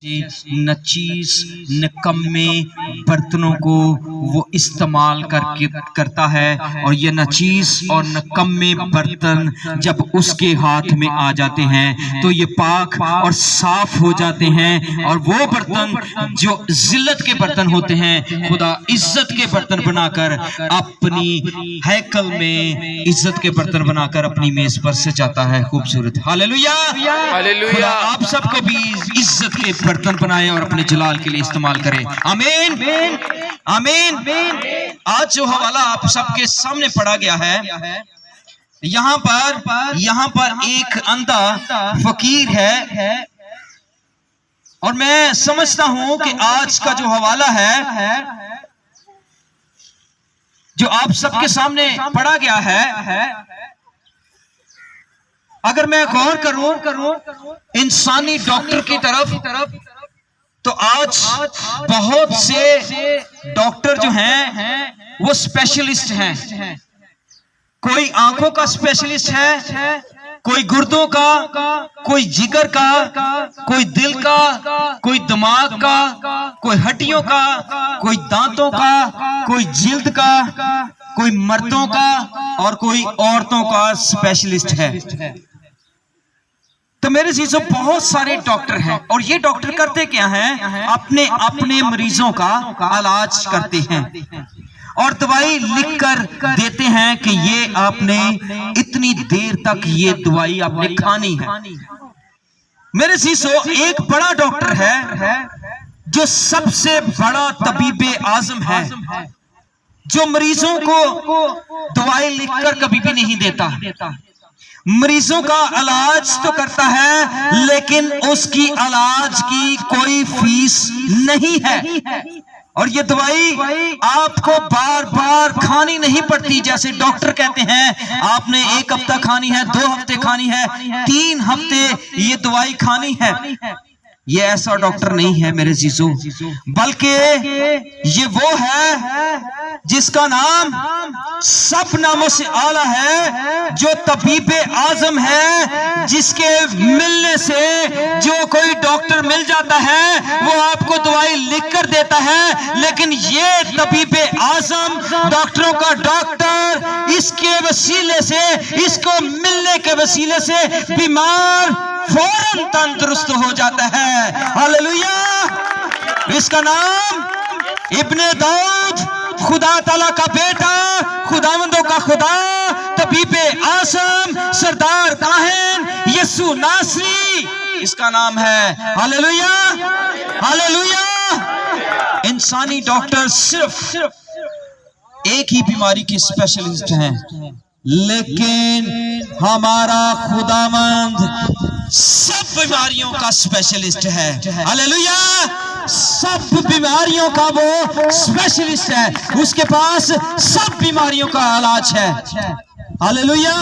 نچیز نکمے برتنوں کو وہ استعمال کرتا ہے، اور یہ نچیز اور نکمے برتن جب اس کے ہاتھ میں آ جاتے ہیں تو یہ پاک اور صاف ہو جاتے ہیں، اور وہ برتن جو ذلت کے برتن ہوتے ہیں خدا عزت کے برتن بنا کر اپنی ہیکل میں عزت کے برتن بنا کر اپنی میز پر سجاتا ہے۔ خوبصورت ہاللیلویہ۔ خدا آپ سب کو بھی عزت کے برتن بنائے اور اپنے جلال کے لیے استعمال کرے۔ آمین آمین۔ آج جو حوالہ آپ سب کے سامنے پڑھا گیا ہے، یہاں پر ایک اندھا فقیر ہے، اور میں سمجھتا ہوں کہ آج کا جو حوالہ ہے جو آپ سب کے سامنے پڑھا گیا ہے، اگر میں غور کروں انسانی ڈاکٹر کی طرف، تو آج بہت سے ڈاکٹر جو ہیں وہ اسپیشلسٹ ہیں۔ کوئی آنکھوں کا اسپیشلسٹ ہے، کوئی گردوں کا، کوئی جگر کا، کوئی دل کا، کوئی دماغ کا، کوئی ہڈیوں کا، کوئی دانتوں کا، کوئی جلد کا، کوئی مردوں کا اور کوئی عورتوں کا اسپیشلسٹ ہے۔ تو میرے عزیزوں بہت سارے ڈاکٹر ہیں، اور یہ ڈاکٹر کرتے کیا ہیں؟ اپنے مریضوں کا علاج کرتے ہیں اور دوائی لکھ کر دیتے ہیں کہ یہ آپ نے اتنی دیر تک یہ دوائی آپ نے کھانی ہے۔ میرے عزیزوں ایک بڑا ڈاکٹر ہے جو سب سے بڑا طبیب اعظم ہے، جو مریضوں کو دوائی لکھ کر کبھی بھی نہیں دیتا، مریضوں کا علاج تو کرتا ہے لیکن اس کی علاج کی کوئی فیس نہیں ہے، اور یہ دوائی آپ کو بار بار کھانی نہیں پڑتی۔ جیسے ڈاکٹر کہتے ہیں آپ نے 1 ہفتہ کھانی ہے، 2 ہفتے کھانی ہے، 3 ہفتے یہ دوائی کھانی ہے۔ یہ ایسا ڈاکٹر نہیں ہے میرے عزیزوں، بلکہ یہ وہ ہے جس کا نام سب ناموں سے اعلیٰ ہے، جو طبیب اعظم ہے، جس کے ملنے سے جو کوئی ڈاکٹر مل جاتا ہے وہ آپ کو دوائی لکھ کر دیتا ہے، لیکن یہ طبیب اعظم ڈاکٹروں کا ڈاکٹر، اس کے وسیلے سے، اس کو ملنے کے وسیلے سے بیمار فوراً تندرست ہو جاتا ہے۔ ہاللیلویہ۔ اس کا نام ابن داؤد، خدا تعالیٰ کا بیٹا، خداوندوں کا خدا، طبیب اعظم، سردار کاہن یسوع ناصری، اس کا نام ہے۔ ہاللیلویہ ہاللیلویہ۔ انسانی ڈاکٹر صرف ایک ہی بیماری کے اسپیشلسٹ ہیں، لیکن ہمارا خداوند سب بیماریوں کا اسپیشلسٹ ہے۔ ہاللیلویہ۔ سب بیماریوں کا وہ اسپیشلسٹ ہے، اس کے پاس سب بیماریوں کا علاج ہے۔ ہاللیلویہ۔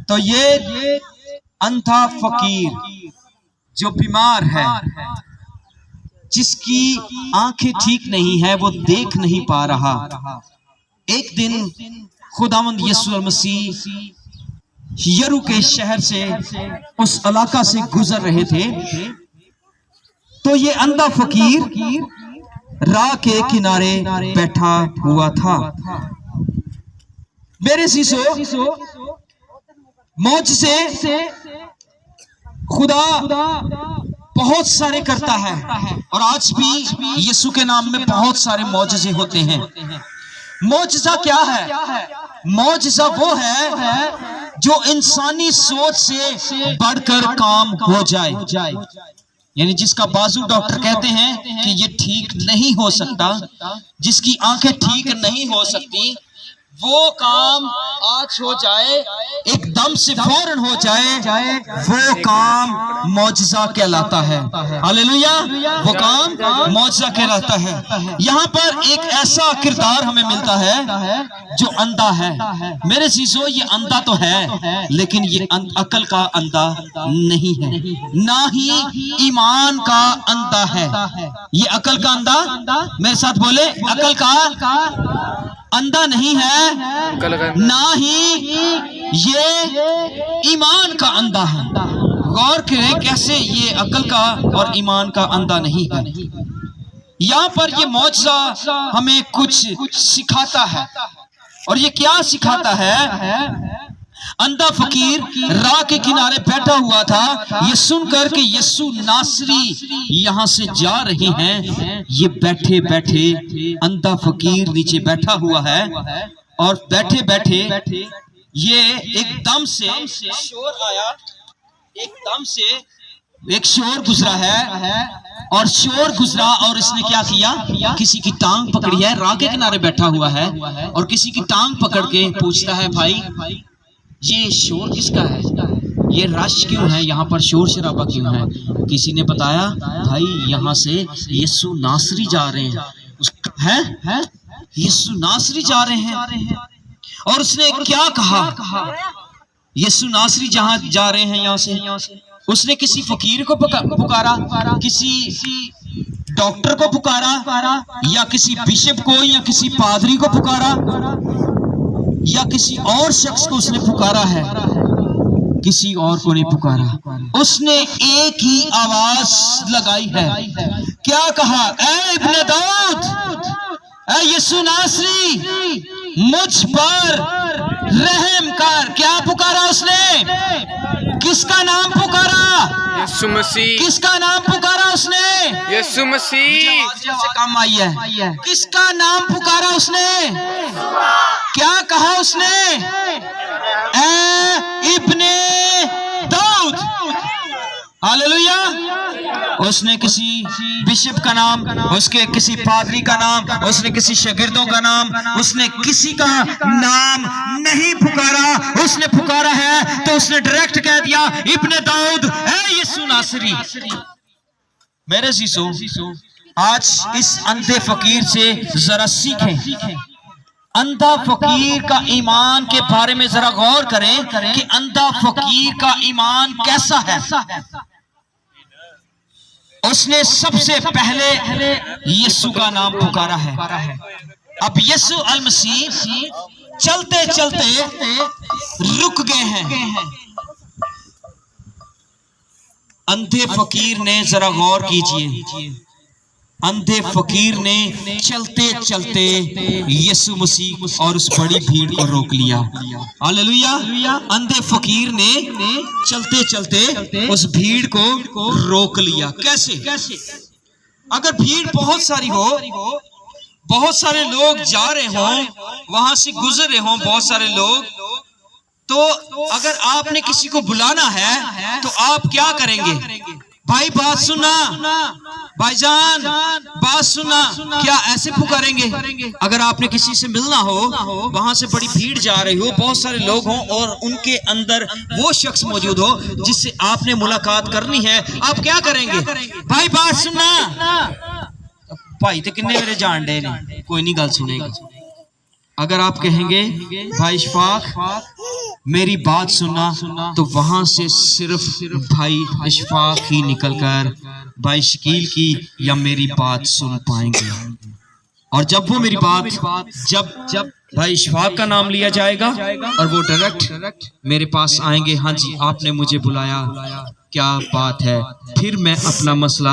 تو یہ اندھا فقیر جو بیمار ہے، جس کی آنکھیں ٹھیک نہیں ہے، وہ دیکھ نہیں پا رہا، ایک دن خداوند یسوع المسیح یرو کے شہر سے اس علاقہ سے گزر رہے تھے، تو یہ اندھا فقیر راہ کے کنارے بیٹھا ہوا تھا۔ میرے عزیزو معجزے خدا بہت سارے کرتا ہے، اور آج بھی یسوع کے نام میں بہت سارے معجزے ہوتے ہیں۔ معجزہ کیا ہے؟ معجزہ وہ ہے جو انسانی سوچ سے بڑھ کر کام ہو جائے، یعنی جس کا بازو ڈاکٹر کہتے ہیں کہ یہ ٹھیک نہیں ہو سکتا، جس کی آنکھیں ٹھیک نہیں ہو سکتی، وہ کام آج ہو جائے، ایک دم سے فوراً ہو جائے، وہ کام معجزہ کہلاتا ہے۔ ہاللیلویہ۔ وہ کام معجزہ کہلاتا ہے۔ یہاں پر ایک ایسا کردار ہمیں ملتا ہے جو اندھا ہے۔ میرے عزیزو یہ اندھا تو ہے، لیکن یہ عقل کا اندھا نہیں ہے، نہ ہی ایمان کا اندھا ہے۔ یہ عقل کا اندھا، میرے ساتھ بولے، عقل کا اندھا نہیں ہے، نہ ہی یہ ایمان کا اندھا ہے۔ غور کریں کیسے یہ عقل کا اور ایمان کا اندھا نہیں ہے. یہاں پر یہ معجزہ ہمیں کچھ سکھاتا ہے. اور یہ کیا سکھاتا ہے؟ اندھا فقیر راہ کے کنارے بیٹھا ہوا تھا. یہ سن کر کہ یسوع ناصری یہاں سے جا رہے ہیں، یہ بیٹھے بیٹھے اندھا فقیر نیچے بیٹھا ہوا ہے. اور بیٹھے بیٹھے یہ ایک دم سے شور آیا، ایک دم سے ایک شور گزرا ہے. اور شور گزرا اور اس نے کیا کیا؟ کسی کی ٹانگ پکڑی ہے. راہ کے کنارے بیٹھا ہوا ہے اور کسی کی ٹانگ پکڑ کے پوچھتا ہے، بھائی یہ شور کس کا ہے؟ یہ رش کیوں ہے؟ یہاں پر شور شرابہ کیوں ہے؟ کسی نے بتایا، بھائی یہاں سے یسوع ناصری جا رہے ہیں. یسوع ناصری جا رہے ہیں. اور اس نے کیا کہا؟ یسوع ناصری جہاں جا رہے ہیں یہاں سے، اس نے کسی فقیر کو پکارا، کسی ڈاکٹر کو پکارا، یا کسی بشپ کو، یا کسی پادری کو پکارا، یا کسی اور شخص کو اس نے پکارا ہے؟ کسی اور کو نہیں پکارا. اس نے ایک ہی آواز لگائی ہے. کیا کہا؟ اے ابن داؤد، اے یسوع ناصری، مجھ پر رحم کر. کیا پکارا اس نے؟ کس کا نام پکارا؟ یسوع مسیح. کس کا نام پکارا اس نے؟ یسوع مسیح. سے کام آئی ہے. کس کا نام پکارا اس نے؟ کیا کہا اس نے؟ اے ابن داؤد. ہاللویہ. اس نے کسی بشپ کا نام، اس کے کسی پادری کا نام، اس نے کسی شاگردوں کا نام، اس نے کسی کا نام نہیں پکارا. اس نے پکارا ہے تو اس نے ڈائریکٹ کہہ دیا، ابن داؤد، اے یسوع ناصری. میرے عزیزو، آج اس اندھے فقیر سے ذرا سیکھیں. اندھا فقیر کا ایمان کے بارے میں ذرا غور کریں کہ اندھا فقیر کا ایمان کیسا ہے. اس نے سب سے پہلے یسوع کا نام پکارا ہے. اب یسوع المسیح چلتے چلتے رک گئے ہیں. اندھے فقیر نے ذرا غور کیجئے، اندھے فقیر نے چلتے چلتے یسوع مسیح اور اس بڑی بھیڑ کو روک لیا. ہاللویہ. اندھے فقیر نے چلتے چلتے اس بھیڑ کو روک لیا. کیسے؟ اگر بھیڑ بہت ساری ہو، بہت سارے لوگ جا رہے ہوں، وہاں سے گزر رہے ہوں بہت سارے لوگ، تو اگر آپ نے کسی کو بلانا ہے تو آپ کیا کریں گے؟ بھائی بات سننا، بھائی جان بات سننا. کیا ایسے پکاریں گے؟ اگر آپ نے کسی سے ملنا ہو، وہاں سے بڑی بھیڑ جا رہی ہو، بہت سارے لوگ ہوں اور ان کے اندر وہ شخص موجود ہو جس سے آپ نے ملاقات کرنی ہے، آپ کیا کریں گے؟ بھائی بات سننا. بھائی تے کنے میرے جان ڈے نے، کوئی نہیں گل سنے گا. اگر آپ کہیں گے بھائی اشفاق میری بات سننا، تو وہاں سے صرف بھائی اشفاق ہی نکل کر بھائی شکیل کی یا میری بات سن پائیں گے. اور جب وہ میری بات، جب بھائی اشفاق کا نام لیا جائے گا اور وہ ڈائریکٹ میرے پاس آئیں گے، ہاں جی آپ نے مجھے بلایا، کیا بات ہے، پھر میں اپنا مسئلہ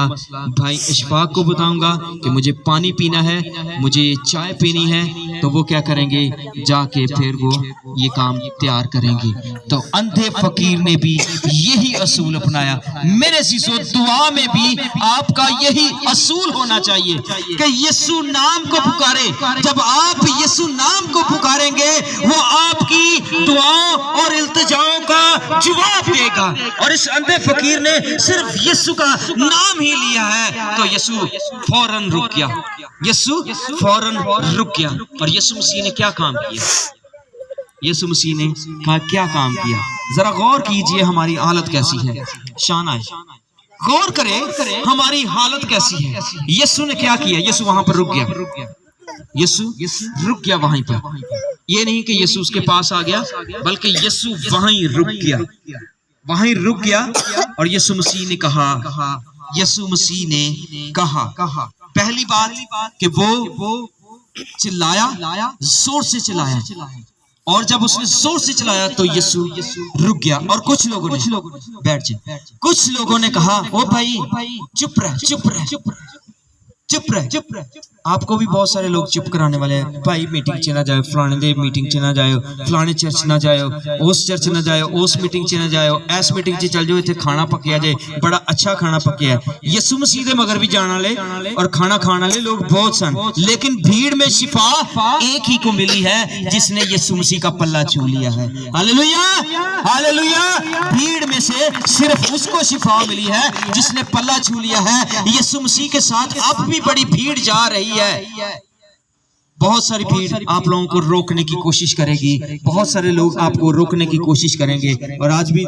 بھائی اشفاق کو بتاؤں گا کہ مجھے پانی پینا ہے، مجھے چائے پینی ہے، تو وہ کیا کریں گے؟ جا کے پھر وہ یہ کام تیار کریں گے. تو اندھے فقیر نے بھی یہی اصول اپنایا. میرے عزیزو، دعا میں بھی آپ کا یہی اصول ہونا چاہیے کہ یسوع نام کو پکارے. جب آپ یسوع نام کو پکاریں گے، وہ آپ کی دعاؤں اور التجاؤں کا جواب دے گا. اور اس اندھے فقیر نے صرف یسوع کا نام ہی لیا ہے تو یسوع فوراً رک گیا. یسوع فوراً رک گیا. اور یسوع مسیح نے کیا کام کیا؟ یسوع مسیح نے کیا کام کیا؟ ذرا غور کیجئے ہماری حالت کیسی ہے. شان آئے، غور کریں ہماری حالت کیسی ہے. یسوع نے کیا کیا؟ یسوع وہاں پر رک گیا. یسوع رک گیا وہیں پر. یہ نہیں کہ یسوع اس کے پاس آ گیا، بلکہ یسوع وہیں رک گیا، وہیں رک گیا. اور یسوع مسیح نے کہا، یسوع مسیح نے کہا، پہلی بات کہ وہ چلایا، زور سے چلایا. اور جب اس نے زور سے چلایا تو یسوع رک گیا اور کچھ لوگوں نے بیٹھ جائے، کچھ لوگوں نے کہا او بھائی چپ رہ چپ رہ چپ رہ۔ آپ کو بھی بہت سارے لوگ چپ کرانے والے ہیں، بھائی میٹنگ چ نہ جائے، فلانے دے میٹنگ چ نہ جائے، فلانے چرچ نہ جائے، اس چرچ نہ جائے، اس میٹنگ چ نہ جائے، ایس میٹنگ چ چل جاؤ، اتنے کھانا پکیا جائے، بڑا اچھا کھانا پکیا ہے۔ یسوع مسیح دے مگر بھی جان والے اور کھانا کھانے والے لوگ بہت سن، لیکن بھیڑ میں شفا ایک ہی کو ملی ہے جس نے یسوع مسیح کا پلہ چھو لیا ہے۔ ہاللویا ہاللویا، بھیڑ میں سے صرف اس کو شفا ملی ہے جس نے پلہ چھو لیا ہے۔ یسوع مسیح کے ساتھ اب بھی بڑی بھیڑ جا رہی ہے، بہت ساری بھیڑ آپ لوگوں کو روکنے کی کوشش کرے گی، بہت سارے لوگ آپ کو روکنے کی کوشش کریں گے، اور آج بھی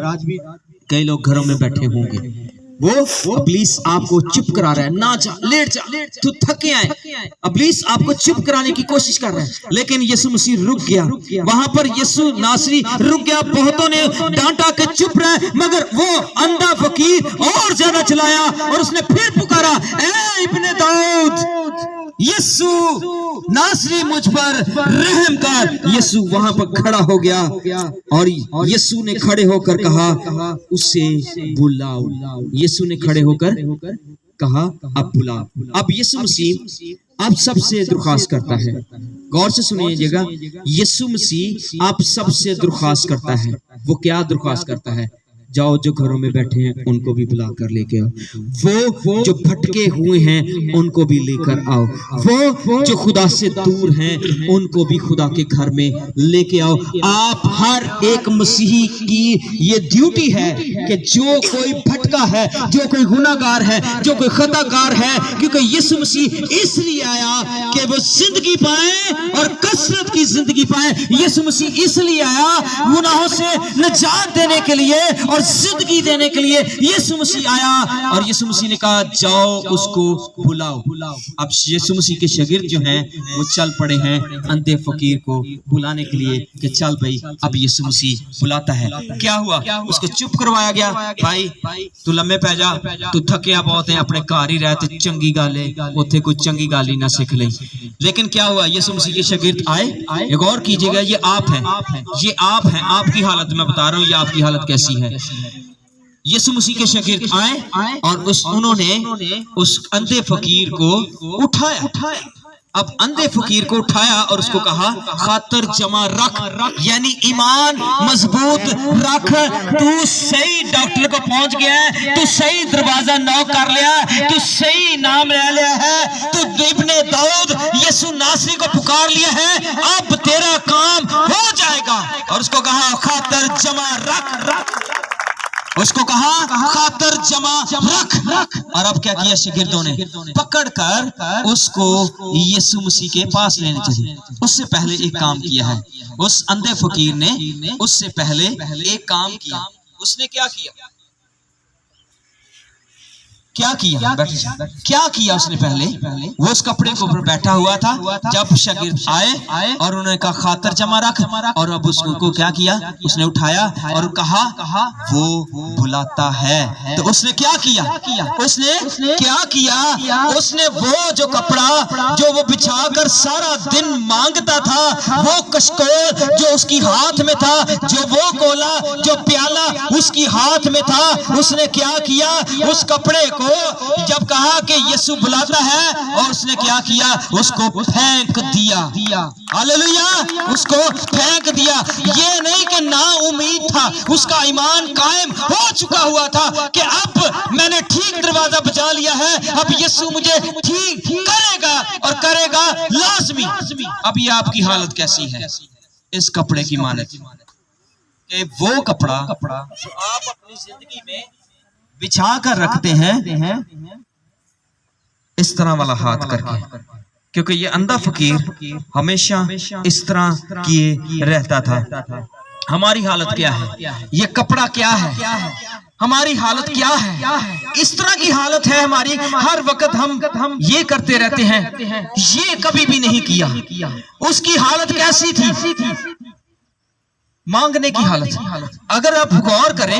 کئی لوگ گھروں میں بیٹھے ہوں گے، وہ ابلیس آپ کو چپ کرا رہا ہے، نہ جا، لیٹ جا، تو تھکے آئے، ابلیس آپ کو چپ کرانے کی کوشش کر رہا ہے، لیکن یسوع مسیح رک گیا، وہاں پر یسوع ناصری رک گیا۔ بہتوں نے ڈانٹا کہ چپ رہے، مگر وہ اندھا فقیر اور زیادہ چلایا اور اس نے پھر پکارا اے ابن داؤد یسوع ناصری مجھ پر رحم کر۔ یسوع وہاں پر کھڑا ہو گیا اور یسوع نے کھڑے ہو کر کہا اسے بلاؤ، یسوع نے کھڑے ہو کر کہا اب بلاؤ۔ اب یسوع مسیح آپ سب سے درخواست کرتا ہے، غور سے سنیے گا، یسوع مسیح آپ سب سے درخواست کرتا ہے۔ وہ کیا درخواست کرتا ہے؟ جاؤ جو گھروں میں بیٹھے ہیں ان کو بھی بلا کر لے کے آؤ، وہ جو بھٹکے ہوئے ہیں ان کو بھی لے کر آؤ، وہ جو خدا سے دور ہیں ان کو بھی خدا کے گھر میں لے کے آؤ۔ آپ ہر ایک مسیحی کی یہ ڈیوٹی ہے کہ جو کوئی بھٹکا ہے، جو کوئی گناہ گار ہے، جو کوئی خطا کار ہے، کیونکہ یسوع مسیح اس لیے آیا کہ وہ زندگی پائے اور کثرت کی زندگی پائے۔ یسوع مسیح اس لیے آیا گناہوں سے نجات دینے کے لیے اور زندگی دینے کے لیے یسوع مسیح آیا، اور یسوع مسیح نے کہا جاؤ اس کو بلاؤ۔ اب یسوع مسیح کے شاگرد جو ہیں وہ چل پڑے ہیں اندھے فقیر کو بلانے کے لیے کہ چل بھائی اب یسوع مسیح بلاتا ہے۔ کیا ہوا؟ اس کو چپ کروایا گیا، بھائی تو لمے پہ جا، تو تھکیا بہت ہیں، اپنے گھر ہی رہتے، چنگی گل ہے اتنے کوئی چنگی گل ہی نہ سیکھ لیں۔ لیکن کیا ہوا؟ یسوع مسیح کے شاگرد آئے، غور کیجئے گا، یہ آپ ہیں، یہ آپ ہیں، آپ کی حالت میں بتا رہا ہوں، یہ آپ کی حالت کیسی ہے۔ یسوع مسیح کے شاگرد آئے اور انہوں نے اس اندھے فقیر کو اٹھایا۔ اب اندھے فقیر کو اٹھایا اور اس کو کہا خاطر جمع رکھ، یعنی ایمان مضبوط رکھ، تو صحیح ڈاکٹر کو پہنچ گیا ہے، تو صحیح دروازہ نوک کر لیا، تو صحیح نام لے لیا ہے، تو ابن داؤد یسوع ناصری کو پکار لیا ہے، اب تیرا کام ہو جائے گا۔ اور اس کو کہا خاطر جمع رکھ، اس کو کہا خاطر جمع رکھ۔ اور اب کیا کیا شاگردوں نے؟ پکڑ کر اس کو یسوع مسیح کے پاس لینے چلے۔ اس سے پہلے ایک کام کیا ہے اس اندھے فقیر نے، اس سے پہلے ایک کام کیا۔ اس نے کیا کیا؟ کیا کیا اس نے؟ پہلے وہ اس کپڑے کے اوپر بیٹھا ہوا تھا، جب شاگرد آئے اور انہوں نے کہا خاطر جمع رکھ، اور اب اس کو کیا کیا؟ اس نے اٹھایا اور کہا وہ بلاتا ہے۔ تو اس نے کیا کیا؟ اس نے کیا کیا؟ اس نے وہ جو کپڑا جو وہ بچھا کر سارا دن مانگتا تھا، وہ کشکول جو اس کی ہاتھ میں تھا، جو وہ کولا جو پیالہ اس کی ہاتھ میں تھا، اس نے کیا کیا؟ اس کپڑے کو جب کہا کہ یسوع بلاتا ہے، اور اس نے کیا کیا؟ اس کو پھینک دیا۔ ہاللویا، اس کو پھینک دیا۔ یہ نہیں کہ نا امید تھا، اس کا ایمان قائم ہو چکا ہوا تھا کہ اب میں نے ٹھیک دروازہ بجا لیا ہے، اب یسوع مجھے ٹھیک کرے گا اور کرے گا لازمی۔ اب یہ آپ کی حالت کیسی ہے اس کپڑے کی مانت کہ وہ کپڑا جو آپ اپنی زندگی میں بچھا کر رکھتے ہیں اس طرح والا ہاتھ کر کے، کیونکہ یہ اندھا فقیر ہمیشہ اس طرح کیے رہتا تھا۔ ہماری حالت کیا ہے؟ یہ کپڑا کیا ہے؟ ہماری حالت کیا ہے؟ اس طرح کی حالت ہے ہماری، ہر وقت ہم یہ کرتے رہتے ہیں، یہ کبھی بھی نہیں کیا۔ اس کی حالت کیسی تھی؟ مانگنے کی حالت۔ اگر آپ غور کریں